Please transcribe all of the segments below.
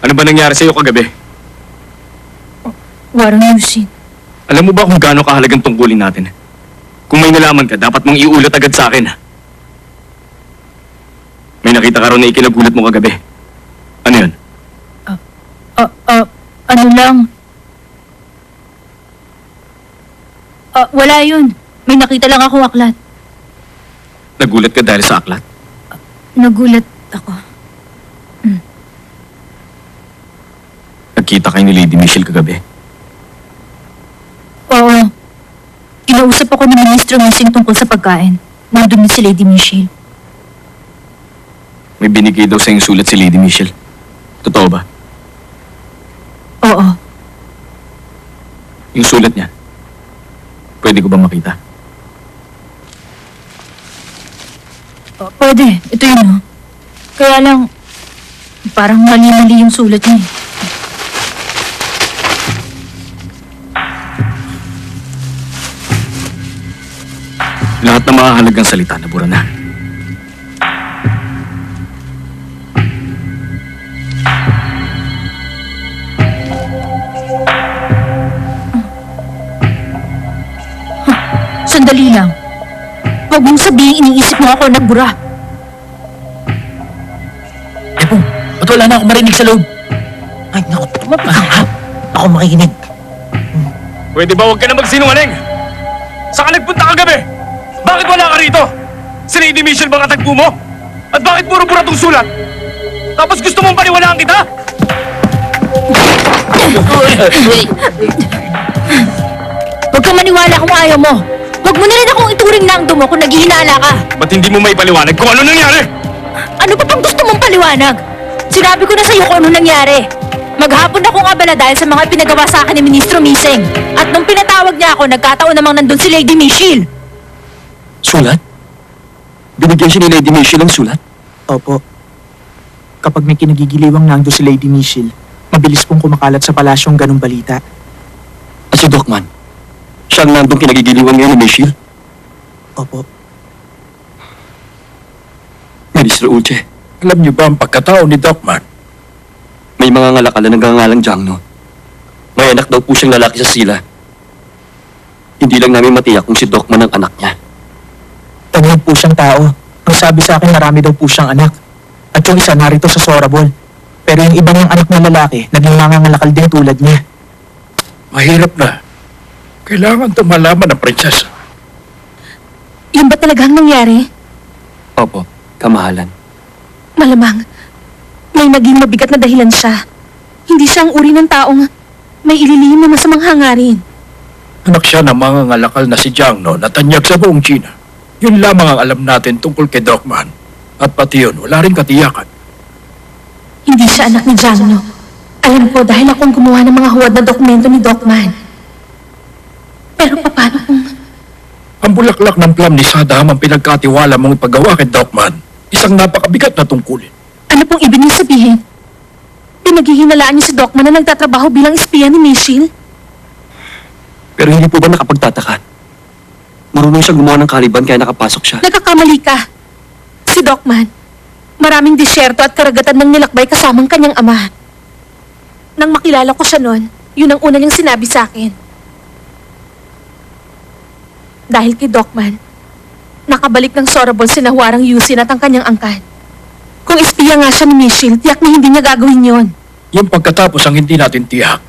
Ano ba nangyari sa'yo kagabi? Warang Yusin. Alam mo ba kung gaano kahalagang tungkulin natin? Kung may nalaman ka, dapat mong iulat agad sa akin. May nakita ka ron na ikinagulat mo kagabi. Ano yun? Ano lang? Wala yun. May nakita lang akong aklat. Nagulat ka dahil sa aklat? Nagulat ako. Nagkita kayo ni Lady Michelle kagabi. Oo. Kinausap ako ng Ministro Missing tungkol sa pagkain. Nandun na si Lady Michelle. May binigay daw sa sulat si Lady Michelle. Totoo ba? Oo. Yung sulat niya, pwede ko ba makita? Pwede. Ito yun, no? Kaya lang, parang mali-mali yung sulat niya. Lahat ng mahahalagang salita nabura na. Sandali lang. Huwag mong sabihin iniisip mo ako nagbura. Epong, ba't wala na akong marinig sa loob? Ay, naku, tumapit ka. Ako makikinig. Pwede ba huwag ka na magsinungaling? Saan ka nagpunta kagabi? Bakit wala ka rito? Si Lady Michelle bang katagpo mo? At bakit puro-pura tong sulat? Tapos gusto mong paniwalaan kita? Huwag kang maniwala kung ayaw mo. Huwag mo na rin akong ituring langdo mo kung naghihinala ka. Ba't hindi mo maipaliwanag kung ano nangyari? Ano pa bang gusto mong paliwanag? Sinabi ko na sa'yo kung ano nangyari. Maghapon akong abala dahil sa mga pinagawa sa akin ni Ministro Missing. At nung pinatawag niya ako, nagkataon namang nandun si Lady Michelle. Sulat? Binigyan siya ni Lady Michelle ng sulat? Opo. Kapag may kinagigiliwang nando si Lady Michelle, mabilis pong kumakalat sa palasyong ganong balita. At si Docman? Siya ang nandong kinagigiliwan ngayon ni Michelle? Opo. Ministro Uche, Alam niyo ba ang pagkatao ni Docman? may mga ngalakal na nagngangalang Jangno. May anak daw po siyang lalaki sa sila. Hindi lang namin matiyak kung si Docman ang anak niya. Tanyag po siyang tao. Ang sabi sa akin, marami daw po siyang anak. At yung isa narito sa Sorabol. Pero yung iba niyang anak na lalaki, naging mangangalakal din tulad niya. Mahirap na. Kailangan ito malaman ng prinsesa. Yun ba talagang nangyari? Opo, kamahalan. Malamang, may naging mabigat na dahilan siya. Hindi siya ang uri ng taong may ililihim na masamang hangarin. Anak siya ng mga ngalakal na si Jiangno na tanyag sa buong China. Yun lamang ang alam natin tungkol kay Docman. At pati yun, wala rin katiyakan. Hindi siya anak ni Jiangno. Alam ko dahil akong gumawa ng mga huwad na dokumento ni Docman. Pero paano kung... Ang bulaklak ng plum ni Saddam ang pinagkatiwala mong ipagawa kay Docman. Isang napakabigat na tungkulin. Ano pong ibig niyo sabihin? Pinaghihinalaan niyo si Docman na nagtatrabaho bilang espiya ni Michelle? Pero hindi po ba nakapagtataka? Marunong siya gumawa ng kaliban kaya nakapasok siya. Nagkakamali ka. Si Docman, maraming disyerto at karagatan ng nilakbay kasamang kanyang ama. Nang makilala ko siya noon, yun ang una niyang sinabi sa akin. Dahil kay Docman, nakabalik ng Sorabol si Nahuarang Yusin at ang kanyang angkan. Kung espiya nga siya ni Michelle, tiyak na hindi niya gagawin yon. Yung pagkatapos ang hindi natin tiyak.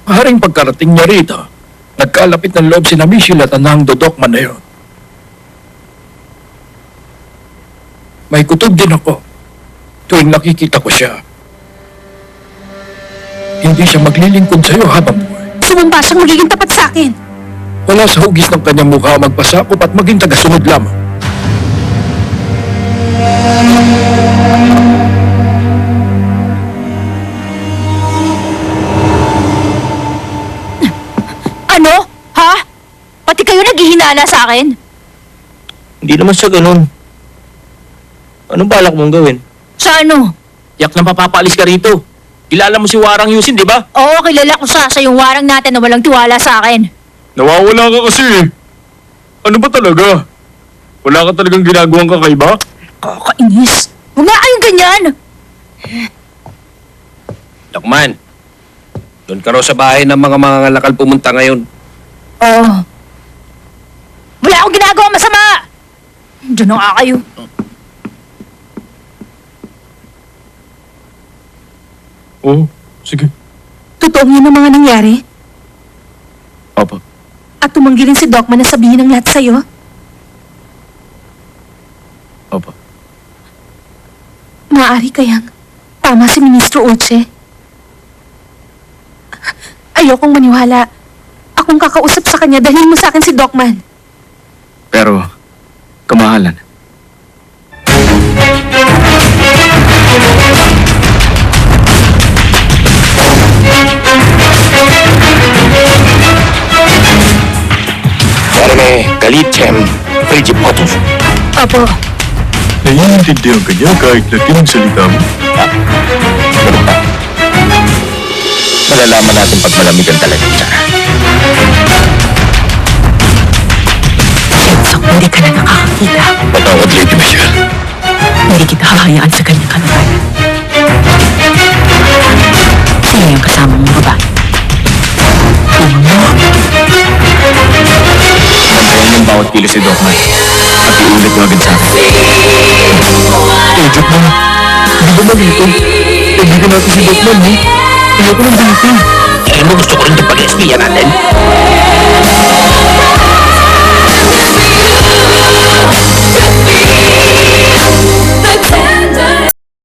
Maharing pagkarating niya rito, nagkalapit ng loob si na Michelle at ang Docman na yun. May kutob din ako. Tuwing nakikita ko siya, hindi siya maglilingkod sa'yo habang buhay. Sumumpa siyang magiging tapat sa akin. Wala sa hugis ng kanyang mukha magpasakop at maging tagasunod lamang. Ano? Ha? Pati kayo naghihinala sa akin? Hindi naman siya ganun. Anong balak mong gawin? Sa ano? Yak nang papapaalis ka rito. Kilala mo si Warang Yusin, di ba? Oo, kilala ko siya sa yung warang natin na walang tiwala sa akin. Nawawala ka kasi. Ano ba talaga? Wala ka talagang ginagawang kakaiba? Kakainis. Huwag nga kayong ganyan. Dokman, doon ka raw sa bahay ng mga mangangalakal pumunta ngayon. Oo. Wala akong ginagawa masama! Diyan na nga kayo. Oo, sige. Totoo yun ang mga nangyari? Opo. At tumanggi rin si Docman na sabihin ang lahat sa'yo? Opo. Maaari kayang tama si Ministro Uche. Ayokong maniwala. Akong kakausap sa kanya, dalhin mo sa akin si Docman. Pero, kamahalan. Sorry, Galitem, Philip Potter. Opo. Naiintindihan ka niya kahit na tinagsalita mo? Malalaman natin pag malamigan talaga siya. Sensok, hindi ka na nakakakita. Patawad, Lady Michelle. Hindi kita hahayaan sa kanyang kalagayan. Sino yung kasama mong babae? Bantayan yung bawat kilo si Docman. At iulit mo agad sa akin. Joke mo. Hindi ba malito? Kaibigan natin si Docman, eh. Ayoko nang dito. Eh, mo gusto ko rin yung pag-espiya natin.